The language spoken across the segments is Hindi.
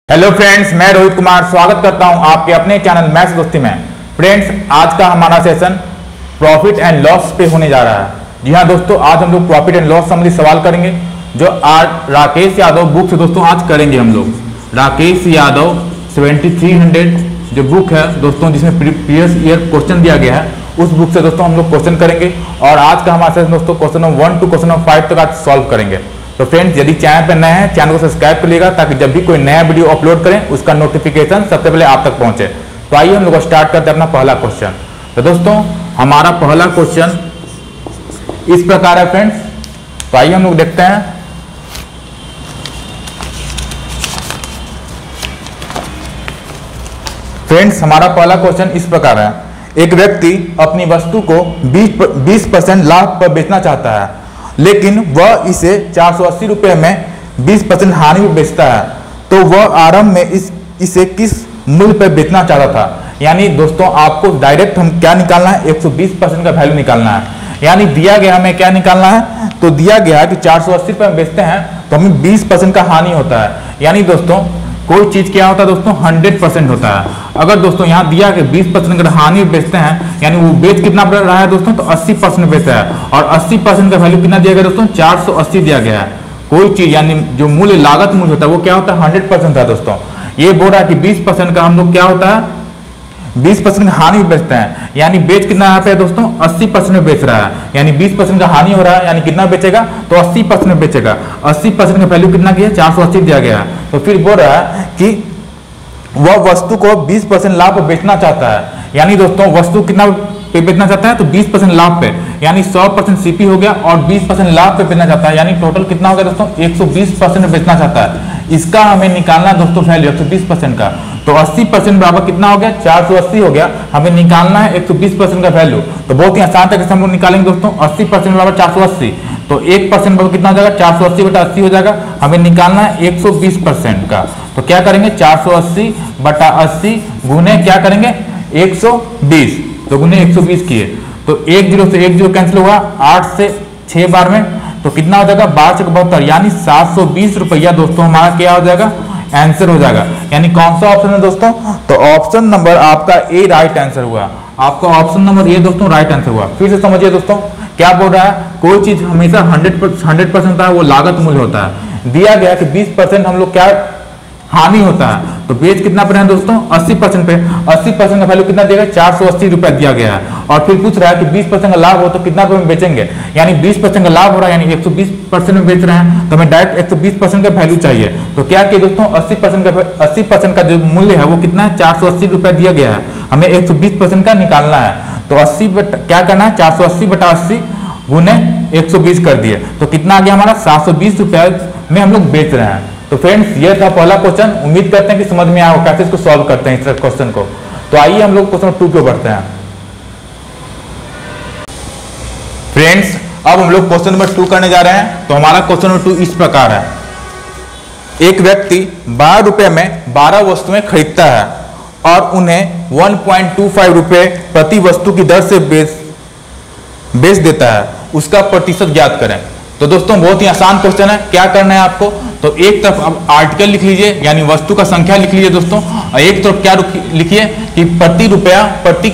हेलो फ्रेंड्स, मैं रोहित कुमार स्वागत करता हूं आपके अपने चैनल मैथ्स दोस्ती में। फ्रेंड्स, आज का हमारा सेशन प्रॉफिट एंड लॉस पे होने जा रहा है। जी हाँ दोस्तों, आज हम लोग प्रॉफिट एंड लॉस संबंधी सवाल करेंगे जो आज राकेश यादव बुक से दोस्तों आज करेंगे हम लोग। राकेश यादव 7300 जो बुक है दोस्तों, जिसमें प्रीवियस ईयर क्वेश्चन दिया गया है, उस बुक से दोस्तों हम लोग क्वेश्चन करेंगे। और आज का हमारा सेशन दोस्तों question number 1 to question number 5 तक आज सॉल्व करेंगे। तो फ्रेंड्स, यदि चैनल पर नए हैं, चैनल को सब्सक्राइब कर लीजिएगा ताकि जब भी कोई नया वीडियो अपलोड करें उसका नोटिफिकेशन सबसे पहले आप तक पहुंचे। तो आइए हम लोग स्टार्ट करते हैं अपना पहला क्वेश्चन। तो दोस्तों, हमारा पहला क्वेश्चन इस प्रकार है फ्रेंड्स। तो आइए हम लोग देखते हैं। फ्रेंड्स, हमारा पहला क्वेश्चन इस प्रकार है। एक व्यक्ति अपनी वस्तु को 20% लाभ पर बेचना चाहता है, लेकिन वह इसे 480 रुपये में 20% हानि में बेचता है। तो वह आरंभ में इसे किस मूल्य पर बेचना चाहता था? यानी दोस्तों, आपको डायरेक्ट हम क्या निकालना है, 120% का वैल्यू निकालना है। यानी दिया गया हमें क्या निकालना है, तो दिया गया है कि 480 रुपये में बेचते हैं तो हमें 20% का हानि होता है। यानी दोस्तों, कोई चीज क्या होता है दोस्तों, 100% होता है। अगर दोस्तों यहाँ दिया कि 20% अगर हानि में बेचते हैं, यानी वो बेच कितना बढ़ रहा है दोस्तों, तो 80% बेचता है। और 80% का वैल्यू कितना दिया गया दोस्तों, 480 दिया गया है। कोई चीज यानी जो मूल्य लागत मूल्य होता है वो क्या होता है, 100% था दोस्तों। ये बोल रहा है कि 20% का हम लोग क्या होता है, 20% हानि में बेचते हैं। यानी बेच कितना यहाँ पे दोस्तों, 80% में बेच रहा है। यानी 20% का हानि हो रहा है, यानी कितना बेचेगा, तो 80% में बेचेगा। 80% का वैल्यू कितना किया, 480 दिया गया है। तो फिर बोल रहा है कि वह वस्तु को 20% लाभ पर बेचना चाहता है। यानी दोस्तों, वस्तु कितना पे बेचना चाहता है, तो 20% लाभ पे, यानी 100% सीपी हो गया और 20% लाभ पे बेचना चाहता है। यानी टोटल कितना हो गया दोस्तों, 120% में बेचना चाहता है। इसका हमें निकालना दोस्तों वैल्यू 120% का। तो 80% बराबर कितना हो गया, 480 हो गया। हमें निकालना है 120% का वैल्यू। तो बहुत ही आसान तरीके से हम लोग निकालेंगे दोस्तों। 80% बराबर 480, तो 1% बराबर कितना हो जाएगा, 480 बटा 80 हो जाएगा। हमें निकालना है 120% का। तो क्या करेंगे, 480 बटा 80 गुने क्या करेंगे, 120। तो गुने 120 किए तो 1 0 से 1 0 कैंसिल हुआ, 8 से 6 बार में, तो कितना हो जाएगा, 12 से 72, यानी 720 रुपया दोस्तों हमारा क्या हो जाएगा, आंसर हो जाएगा। यानी कौन सा ऑप्शन है दोस्तों, तो ऑप्शन नंबर आपका ए राइट आंसर हुआ। आपका ऑप्शन नंबर ए दोस्तों राइट आंसर हुआ। फिर से समझिए दोस्तों, क्या बोल रहा है, कोई चीज हमेशा 100% होता है, वो लागत मूल्य होता है। दिया गया कि 20% हम लोग क्या हानि होता है, तो बेच कितना पर है दोस्तों, 80% पे। 80% का वैल्यू कितना देगा, 480 रुपया दिया गया है। और फिर पूछ रहा है कि 20% का लाभ हो तो कितना रुपए में बेचेंगे। यानी 20% का लाभ हो रहा है, यानी 120% में बेच रहे हैं, तो हमें डायरेक्ट 120% का वैल्यू चाहिए। तो क्या किया दोस्तों, 80% का जो मूल्य है वो कितना है, 480 रुपया दिया गया है। हमें 120% का निकालना है। तो 80 क्या करना है, 480 बटा 80 गुने 120 कर दिए, तो कितना आ गया हमारा, 720 रुपया में हम लोग बेच रहे हैं। तो फ्रेंड्स, ये था पहला क्वेश्चन। उम्मीद करते हैं कि समझ में आया हो कैसे इसको सॉल्व करते हैं इस क्वेश्चन को। तो आइए हम लोग क्वेश्चन 2 पे बढ़ते हैं। फ्रेंड्स, अब हम लोग क्वेश्चन नंबर 2 करने जा रहे हैं। तो हमारा क्वेश्चन नंबर 2 इस प्रकार है। एक व्यक्ति 12 रुपये में 12 वस्तुएं खरीदता है और उन्हें 1.25 रुपये प्रति वस्तु की दर से बेच देता है। उसका प्रतिशत ज्ञात करें। तो दोस्तों, बहुत ही आसान क्वेश्चन है। क्या करना है आपको, तो एक तरफ अब आर्टिकल लिख लीजिए, यानी वस्तु का संख्या लिख लीजिए दोस्तों, और एक तरफ क्या लिखिए कि प्रति रुपया, प्रति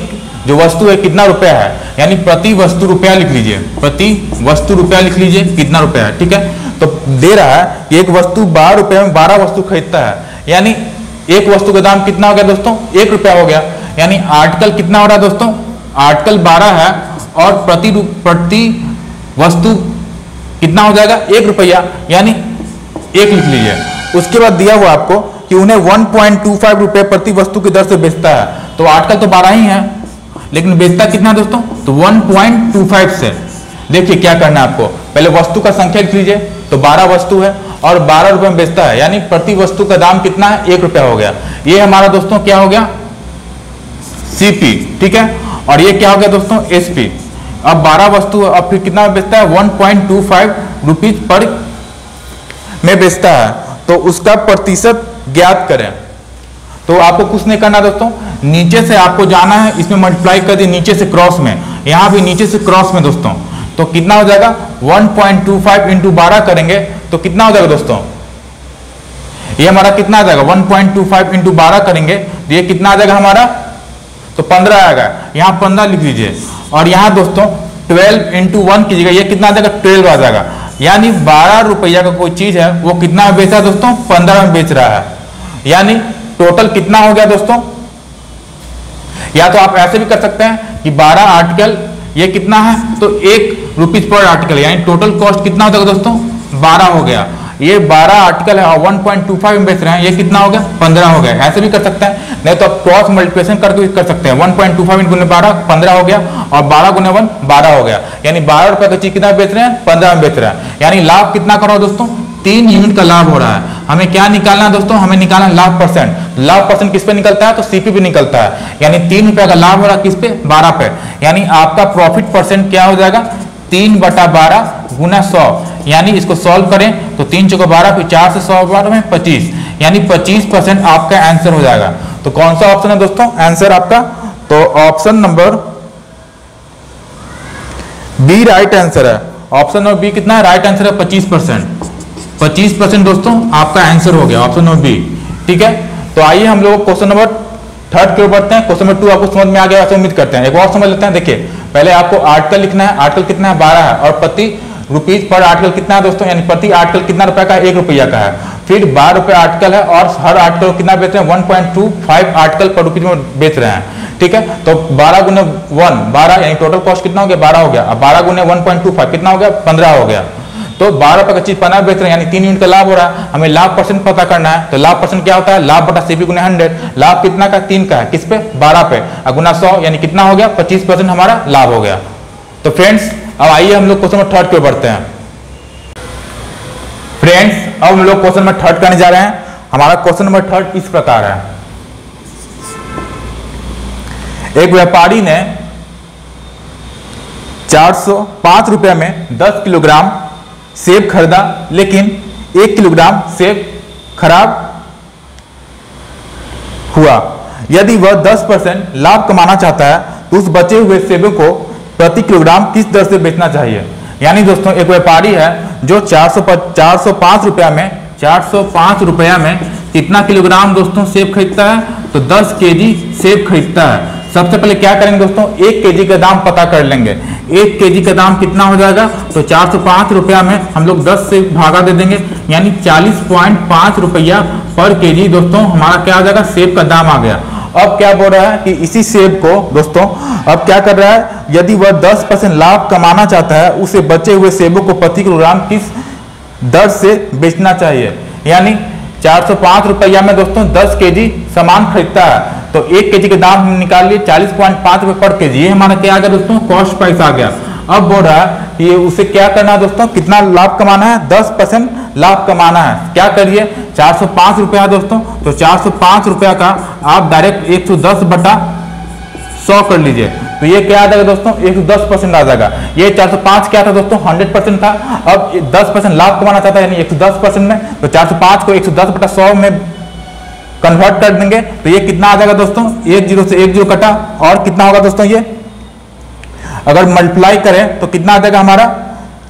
जो वस्तु है कितना रुपया है, यानी प्रति वस्तु रुपया लिख लीजिए। प्रति वस्तु रुपया लिख लीजिए, कितना रुपया है, ठीक है। तो दे रहा है कि एक वस्तु 12 रुपये में 12 वस्तु खरीदता है, यानी एक वस्तु का दाम कितना हो गया दोस्तों, 1 रुपया हो गया। यानी आर्टिकल कितना हो रहा है दोस्तों, आर्टिकल 12 है और प्रति वस्तु कितना हो जाएगा, 1 रुपया, यानी 1 लिख लीजिए। उसके बाद दिया हुआ आपको कि उन्हें 1.25 रुपये प्रति वस्तु की दर से बेचता है। तो आर्टिकल तो 12 ही है, लेकिन बेचता कितना दोस्तों, तो 1.25 से। देखिए क्या करना है आपको, पहले वस्तु का संख्या लिख लीजिए। तो 12 वस्तु है और 12 रुपये में बेचता है, यानी प्रति वस्तु का दाम कितना है, 1 रुपया हो गया। ये हमारा दोस्तों क्या हो गया, सीपी, ठीक है। और ये क्या हो गया दोस्तों, एसपी। अब 12 वस्तु, अब फिर कितना बेचता है, 1.25 रुपीज पर में बेचता है। तो उसका प्रतिशत ज्ञात करें। तो आपको कुछ नहीं करना दोस्तों, नीचे से आपको जाना है, इसमें मल्टीप्लाई कर दिए नीचे से क्रॉस में, यहाँ भी नीचे से क्रॉस में दोस्तों। तो कितना हो जाएगा, 1.25 इंटू 12 करेंगे तो कितना हो जाएगा दोस्तों, ये हमारा कितना आ जाएगा 1.25 इंटू 12 करेंगे तो ये कितना आ जाएगा हमारा, तो 15 आएगा, यहाँ 15 लिख लीजिए। और यहाँ दोस्तों 12 इंटू 1 कीजिएगा, ये कितना आ जाएगा 12 आ जाएगा। यानी 12 रुपया का कोई चीज है वो कितना बेच रहा है दोस्तों, 15 में बेच रहा है। यानी टोटल कितना हो गया दोस्तों, या तो आप ऐसे भी कर सकते हैं कि 12 आर्टिकल ये कितना है, तो 1 रुपीज पर आर्टिकल, यानी टोटल कॉस्ट कितना हो जाएगा दोस्तों 12 हो गया। ये 12 आर्टिकल है और 1.25 में बेच रहे हैं, ये कितना हो गया 15 हो गया। ऐसे भी कर सकते हैं, नहीं तो आप क्रॉस मल्टीप्लिकेशन करके भी कर सकते हैं। 1.25 गुने 12 15 हो गया और 12 गुने 1 12 हो गया। यानी 12 रुपए का चीज कितना बेच रहे हैं, 15 में बेच रहे हैं। यानी लाभ कितना कर रहा है दोस्तों, 3 यूनिट का लाभ हो रहा है। हमें क्या निकालना है दोस्तों, हमें निकालना लाभ परसेंट। लाभ परसेंट किस पे निकलता है, तो सीपी पे निकलता है। यानी 3 रुपए का लाभ हो रहा है किस पे, 12 पे। यानी आपका प्रॉफिट परसेंट क्या हो जाएगा, 3/12 गुना 100। यानी इसको सॉल्व करें तो 3 चौको 12, फिर 4 से 100 12 में 25, यानी 25% आपका आंसर हो जाएगा। तो कौन सा ऑप्शन है दोस्तों आंसर आपका, तो option number B right answer है। ऑप्शन नंबर बी कितना है, राइट आंसर है 25%। 25% दोस्तों आपका आंसर हो गया ऑप्शन नंबर बी। ठीक है, तो आइए हम लोग क्वेश्चन नंबर 3 की ओर बढ़ते हैं। क्वेश्चन नंबर 2 आपको समझ में आ गया ऐसे उम्मीद करते हैं। एक और समझ लेते हैं। देखिए पहले आपको आर्टिकल लिखना है, आर्टिकल कितना है 12 है, और प्रति रुपीज पर आर्टिकल कितना है दोस्तों, यानी प्रति आर्टिकल कितना रुपए का है, 1 रुपया का है। फिर 12 रुपए आर्टिकल है और हर आर्टिकल कितना बेच रहे हैं, 1.25 आर्टिकल पर रुपीज में बेच रहे हैं। ठीक है, तो 12 गुने 1 12, यानी टोटल कॉस्ट कितना हो गया 12 हो गया। अब 12 गुने 1.25 कितना हो गया 15 हो गया। तो 12 रुपए का चीज 15 बेच रहे हैं, यानी 3 यूनिट का लाभ हो रहा है। हमें लाभ परसेंट पता करना है, तो लाभ परसेंट क्या होता है, लाभ बटा सीपी गुने 100। लाभ कितना का 3 का है, किस पे 12 पे, गुना 100, यानी कितना हो गया 25% हमारा लाभ हो गया। तो फ्रेंड्स अब आइए हम लोग क्वेश्चन नंबर 3 की ओर बढ़ते हैं। फ्रेंड्स अब हम लोग क्वेश्चन नंबर 3 करने जा रहे हैं। हमारा क्वेश्चन नंबर 3 इस प्रकार है। एक व्यापारी ने 405 रुपए में 10 किलोग्राम सेब खरीदा, लेकिन 1 किलोग्राम सेब खराब हुआ। यदि वह 10% लाभ कमाना चाहता है तो उस बचे हुए सेबों को प्रति किलोग्राम किस दर से बेचना चाहिए। यानी दोस्तों एक व्यापारी है जो 405 रुपया में कितना किलोग्राम दोस्तों सेब खरीदता है, तो 10 केजी सेब खरीदता है। सबसे पहले क्या करेंगे दोस्तों, 1 केजी का दाम पता कर लेंगे। 1 केजी का दाम कितना हो जाएगा, तो 405 रुपया में हम लोग 10 से भागा दे देंगे, यानी 40.5 रुपया पर केजी दोस्तों हमारा क्या आ जाएगा, सेब का दाम आ गया। अब क्या बोल रहा है कि इसी सेब को दोस्तों अब क्या कर रहा है, यदि वह 10% लाभ कमाना चाहता है उसे बचे हुए सेबों को प्रति किलोग्राम किस दर से बेचना चाहिए। यानी 405 रुपया में दोस्तों 10 केजी सामान खरीदता है, तो 1 केजी के दाम हम निकाल लिए 40.5 रुपए पर केजी। ये हमारा क्या आ गया दोस्तों, कॉस्ट प्राइस आ गया। अब बोल रहा है कि उसे क्या करना है दोस्तों, कितना लाभ कमाना है, 10% लाभ कमाना है। क्या करिए, 405 रुपया दोस्तों, तो 405 रुपया का आप डायरेक्ट 110/100 कर लीजिए, तो ये क्या आ जाएगा दोस्तों 110% आ जाएगा। ये 405 क्या था दोस्तों 100% था। अब 10% लाभ कमाना चाहता है यानी 110% में, तो 405 को 110/100 में कन्वर्ट कर देंगे, तो ये कितना आ जाएगा दोस्तों, 1 0 से 1 0 कटा, और कितना होगा दोस्तों, ये अगर मल्टीप्लाई करें तो कितना आ जाएगा हमारा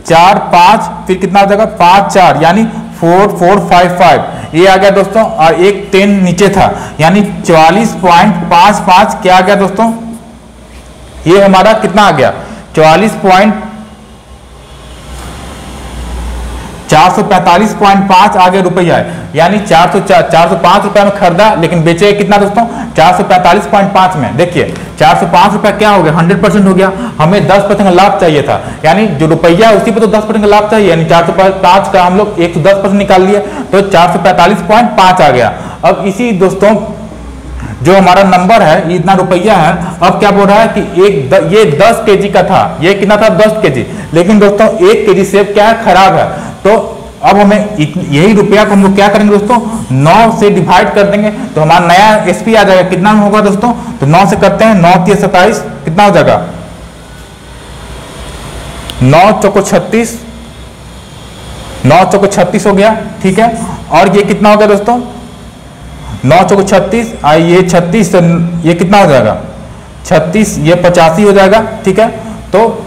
4 5, फिर कितना आ जाएगा 5 4, यानी 4455 ये आ गया दोस्तों, और एक 10 नीचे था, यानी 44.55 क्या आ गया दोस्तों, ये हमारा कितना आ गया 445.5 आ गया रुपया है। यानी 405 रुपया में खरीदा, लेकिन बेचे कितना दोस्तों 445.5 में। देखिए 405 रुपया क्या हो गया 100% हो गया। हमें 10% का लाभ चाहिए था, यानी जो रुपया उसी पे तो 10% का लाभ चाहिए, यानी 405 का हम लोग 110% निकाल लिए, तो 445.5 आ गया। अब इसी दोस्तों जो हमारा नंबर है इतना रुपया है, अब क्या बोल रहा है कि ये 10 केजी का था, ये कितना था 10 केजी, लेकिन दोस्तों 1 केजी सेब क्या है खराब है। तो अब हमें यही रुपया को हम लोग क्या करेंगे दोस्तों 9 से डिवाइड कर देंगे, तो हमारा नया एसपी आ जाएगा। कितना होगा दोस्तों, तो 9 से करते हैं, 9 3 27 कितना हो जाएगा 9 चौको 36, 9 चौको 36 हो गया। ठीक है, और ये कितना हो गया दोस्तों 9 चौको 36, ये 36, ये कितना हो जाएगा 36, ये 85 हो जाएगा। ठीक है, तो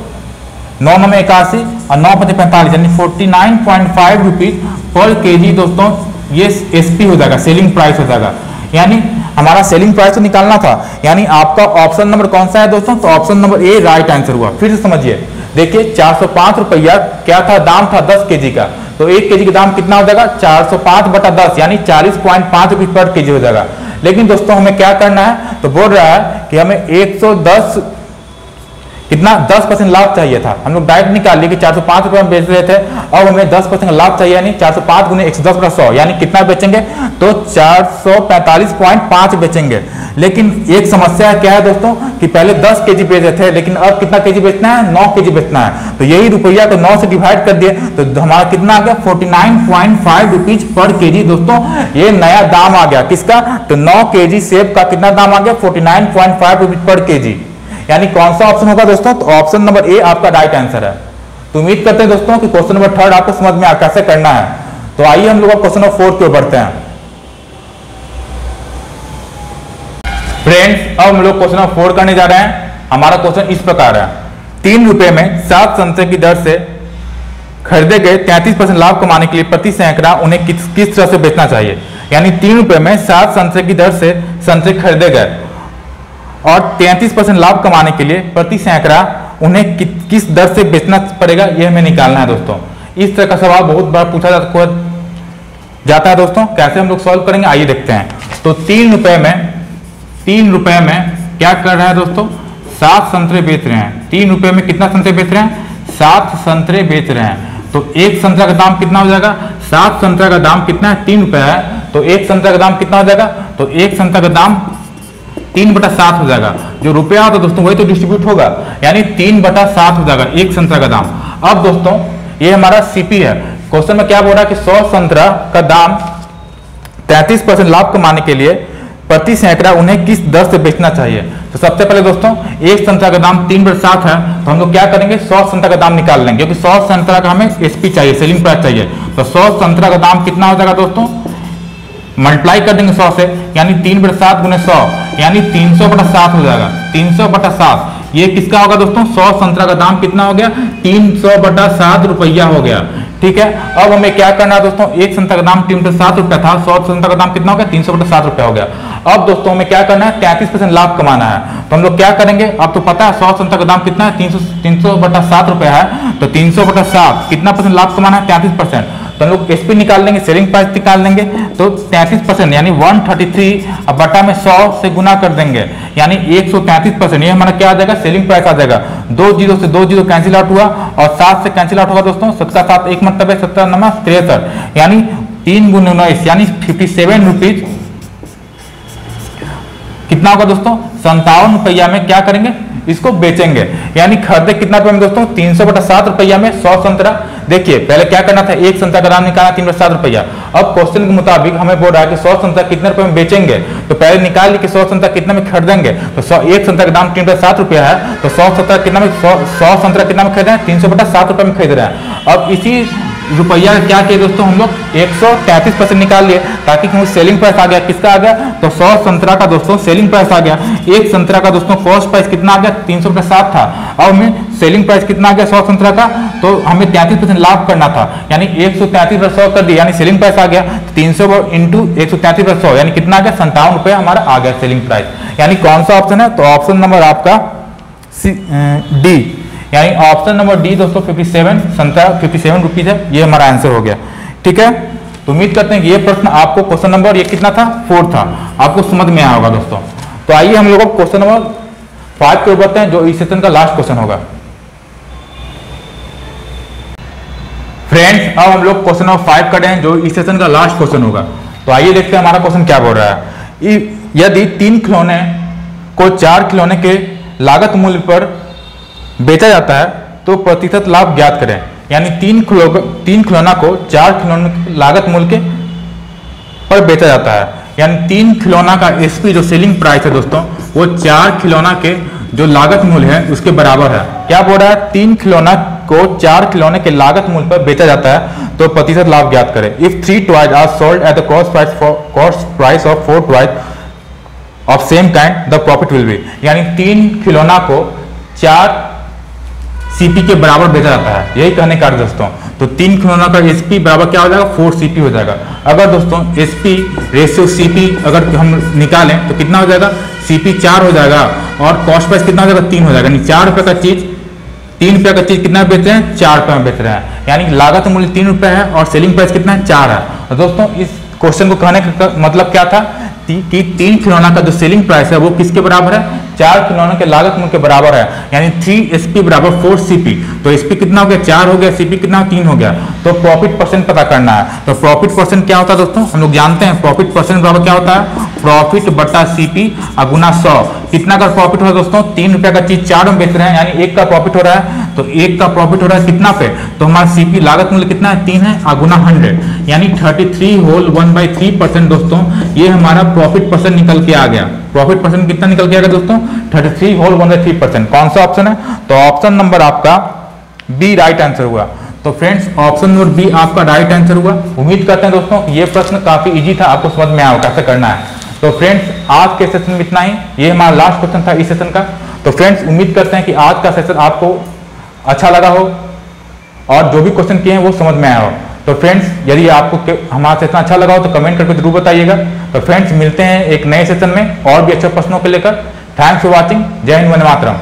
9 9 81 और 9 5 45, यानी 49.5 रुपीज पर केजी दोस्तों ये एसपी हो जाएगा, सेलिंग प्राइस हो जाएगा। यानी हमारा सेलिंग प्राइस तो निकालना था, यानी आपका ऑप्शन नंबर कौन सा है दोस्तों, तो option number A right answer हुआ। फिर से समझिए, देखिए 405 रुपया क्या था, दाम था 10 केजी का, तो 1 केजी का दाम कितना हो जाएगा 405/10 यानी 40.5 रुपये पर केजी हो जाएगा। लेकिन दोस्तों हमें क्या करना है, तो बोल रहा है कि हमें 110 कितना 10% लाभ चाहिए था। हम लोग डायरेक्ट निकाल लिए कि 405 रुपये में बेच रहे थे, अब हमें 10% लाभ चाहिए, यानी 405 गुने 110/100 यानी कितना बेचेंगे, तो 445.5 बेचेंगे। लेकिन एक समस्या क्या है दोस्तों कि पहले 10 केजी बेचे थे, लेकिन अब कितना केजी बेचना है, 9 केजी बेचना है। तो यही रुपया को 9 से डिवाइड कर दिए तो हमारा कितना आ गया 49.5 रुपीज पर केजी। दोस्तों ये नया दाम आ गया किसका, तो 9 केजी सेब का कितना दाम आ गया 49.5 रुपीज पर केजी। यानी कौन सा ऑप्शन होगा दोस्तों, तो ऑप्शन नंबर ए आपका राइट आंसर है। तो उम्मीद करते हैं दोस्तों कि क्वेश्चन नंबर 3 आपको समझ में आ कैसे करना है। तो आइए हम लोग क्वेश्चन नंबर 4 की ओर बढ़ते हैं। फ्रेंड्स अब हम लोग क्वेश्चन नंबर 4 करने जा रहे हैं। हमारा क्वेश्चन इस प्रकार है, 3 रुपए में 7 संतरे की दर से खरीदे गए 33% लाभ कमाने के लिए प्रति सैकड़ा उन्हें किस तरह से बेचना चाहिए। यानी 3 रुपए में 7 संतरे की दर से संतरे खरीदे गए और 33% लाभ कमाने के लिए प्रति सैकड़ा उन्हें किस दर से बेचना पड़ेगा, यह हमें निकालना है दोस्तों। इस तरह का सवाल बहुत बार पूछा जाता है दोस्तों। कैसे हम लोग सॉल्व करेंगे आइए देखते हैं। तो 3 रुपए में क्या कर रहा है दोस्तों, 7 संतरे बेच रहे हैं। 3 रुपए में कितना संतरे बेच रहे हैं, 7 संतरे बेच रहे हैं। तो एक संतरा का दाम कितना हो जाएगा, 7 संतरा का दाम कितना है 3 रुपए है, तो एक संतरा का दाम कितना हो जाएगा, तो एक संतरा का दाम 3/7 हो जाएगा। जो रुपया होता है दोस्तों वही तो डिस्ट्रीब्यूट होगा, यानी 3/7 हो जाएगा एक संतरा का दाम। अब दोस्तों ये हमारा सीपी है। क्वेश्चन में क्या बोल रहा है कि 100 संतरा का दाम 33% लाभ कमाने के लिए प्रति सैकड़ा उन्हें किस दर से बेचना चाहिए। तो सबसे पहले दोस्तों एक संतरा का दाम 3/7 है, तो हम लोग क्या करेंगे 100 संतरा का दाम निकाल लेंगे, क्योंकि 100 संतरा का हमें एसपी चाहिए, सेलिंग प्राइस चाहिए। तो 100 संतरा का दाम कितना हो जाएगा दोस्तों, मल्टीप्लाई कर देंगे 100 से, यानी 3/7 गुने 100 यानी 300/7 हो जाएगा। 300/7 ये किसका होगा दोस्तों, 100 संतरा का दाम कितना हो गया 300/7 रुपया हो गया। ठीक है, अब हमें क्या करना है दोस्तों, एक संतरा का दाम 3/7 रुपया था, 100 संतरा का दाम कितना हो गया 300/7 रुपया हो गया। अब दोस्तों हमें क्या करना है 33% लाभ कमाना है। तो हम लोग क्या करेंगे, अब तो पता है 100 संतरा का दाम कितना है 300/7 रुपया है, तो 300/7 कितना परसेंट लाभ कमाना है 33%। तो हम लोग एसपी निकाल लेंगे, सेलिंग प्राइस निकाल लेंगे, तो 33% यानी 133 अब बटा में 100 से गुना कर देंगे, यानी 133%। ये हमारा क्या आ जाएगा, सेलिंग प्राइस आ जाएगा। 2 जीरो से 2 जीरो कैंसिल आउट हुआ और 7 से कैंसिल आउट होगा दोस्तों। 7 का 7 एक मतलब है 17 9 63 यानी 3 गुने 19 यानी 57 रुपीज कितना होगा दोस्तों, 57 रुपया में क्या करेंगे, इसको बेचेंगे। यानी खरीदे कितना रुपए में दोस्तों 300/7 रुपया में 100 संतरा। देखिए पहले क्या करना था, एक संतरा का दाम निकालना 3/7 रुपया। अब क्वेश्चन के मुताबिक हमें बोल रहा है कि 100 संतरा कितने रुपए में बेचेंगे, तो पहले निकाल ली कि 100 संतरा कितने में खरीदेंगे। तो 100 एक संतरा का दाम 3/7 रुपया है, तो 100 संतरा कितना में 100 संतरा कितना में खरीद रहे हैं 300/7 रुपये में खरीद रहे हैं। अब इसी रुपया क्या किए दोस्तों, हम लोग 133% निकाल लिए, ताकि सेलिंग प्राइस आ गया किसका आ गया, तो 100 संतरा का दोस्तों सेलिंग प्राइस आ गया। एक संतरा का दोस्तों कॉस्ट प्राइस कितना आ गया 300/7 था, अब हमें सेलिंग प्राइस कितना आ गया 100 संतरा का, तो हमें 33% लाभ करना था, यानी 133/100 कर दिया, यानी सेलिंग प्राइस आ गया 300 इंटू 133/100 यानी कितना आ गया 57 रुपये हमारा आ गया सेलिंग प्राइस। यानी कौन सा ऑप्शन है, तो ऑप्शन नंबर आपका डी, यानी ऑप्शन नंबर डी दोस्तों 57 संतरा 57 रुपीज है, ये हमारा आंसर हो गया। ठीक है, तो उम्मीद करते हैं कि ये प्रश्न आपको क्वेश्चन नंबर ये कितना था 4 था, आपको समझ में आया होगा दोस्तों। तो आइए हम लोग क्वेश्चन नंबर 5 पे बढ़ते हैं, जो इस सेशन का लास्ट क्वेश्चन होगा। फ्रेंड्स अब हम लोग क्वेश्चन नंबर 5 कर रहे हैं, जो इस सेशन का लास्ट क्वेश्चन होगा। तो आइए देखते हैं हमारा क्वेश्चन क्या बोल रहा है। यदि 3 खिलौने को 4 खिलौने के लागत मूल्य पर बेचा जाता है तो प्रतिशत लाभ ज्ञात करें। यानी 3 खिलौना को 4 खिलौने के लागत मूल्य के पर बेचा जाता है, यानी 3 खिलौना का एसपी जो सेलिंग प्राइस है दोस्तों वो 4 खिलौना के जो लागत मूल्य है उसके बराबर है। क्या बोल रहा है, 3 खिलौना को 4 खिलौने के लागत मूल्य पर बेचा जाता है तो प्रतिशत लाभ ज्ञात करें। If 3 toys are sold at the cost price of 4 toys of same kind the profit will be. यानी 3 खिलौना को 4 सीपी के बराबर बेचा जाता है, यही कहने का अर्थ दोस्तों। तो 3 खिलौना का एसपी बराबर क्या हो जाएगा, 4 सीपी हो जाएगा। अगर दोस्तों एसपी रेशियो सीपी अगर हम निकालें तो कितना हो जाएगा, सीपी 4 हो जाएगा और कॉस्ट प्राइस कितना हो जाएगा, 3 हो जाएगा। यानी 4 रुपए का चीज 3 रुपए का चीज कितना बेच रहे हैं, 4 रुपए में बेच रहे हैं। यानी लागत मूल्य 3 रुपए है और सेलिंग प्राइस कितना है, 4 है। और दोस्तों इस क्वेश्चन को कहने का मतलब क्या था कि 3 खिलौना का जो सेलिंग प्राइस है वो किसके बराबर है, 4 खिलौनों के लागत मूल्य के बराबर है। यानी 3 एसपी बराबर 4 सीपी। तो एसपी कितना हो गया, 4 हो गया, सीपी कितना, 3 हो गया। तो प्रॉफिट परसेंट पता करना है। तो प्रॉफिट परसेंट क्या होता है दोस्तों, हम लोग जानते हैं प्रॉफिट परसेंट बराबर क्या होता है, प्रॉफिट बटा सीपी गुना 100। कितना का प्रॉफिट हो रहा है दोस्तों, 3 रुपए का चीज 4 में बेच रहे हैं, यानी 1 का प्रॉफिट हो रहा है। तो 1 का प्रॉफिट हो रहा है कितना पे, तो हमारा सीपी लागत मूल्य कितना है, 3 है, गुना 100 यानी 33 होल 1/3% दोस्तों। ये हमारा प्रॉफिट परसेंट निकल के आ गया। प्रॉफिट परसेंट कितना निकल के आ गया दोस्तों, 33 होल 1/3%। कौन सा ऑप्शन है, तो ऑप्शन नंबर आपका बी राइट आंसर हुआ। तो फ्रेंड्स ऑप्शन नंबर बी आपका राइट आंसर हुआ। उम्मीद करते हैं दोस्तों ये प्रश्न काफी इजी था, आपको समझ में आया कैसे करना है। तो फ्रेंड्स आज के सेशन में इतना ही, ये हमारा लास्ट क्वेश्चन था इस सेशन का। तो फ्रेंड्स उम्मीद करते हैं कि आज का सेशन आपको अच्छा लगा हो और जो भी क्वेश्चन किए हैं वो समझ में आया हो। तो फ्रेंड्स यदि आपको हमारा सेशन अच्छा लगा हो तो कमेंट करके जरूर बताइएगा। तो फ्रेंड्स मिलते हैं एक नए सेशन में और भी अच्छे प्रश्नों को लेकर। Thanks for watching. जय हिंद, वंदे मातरम।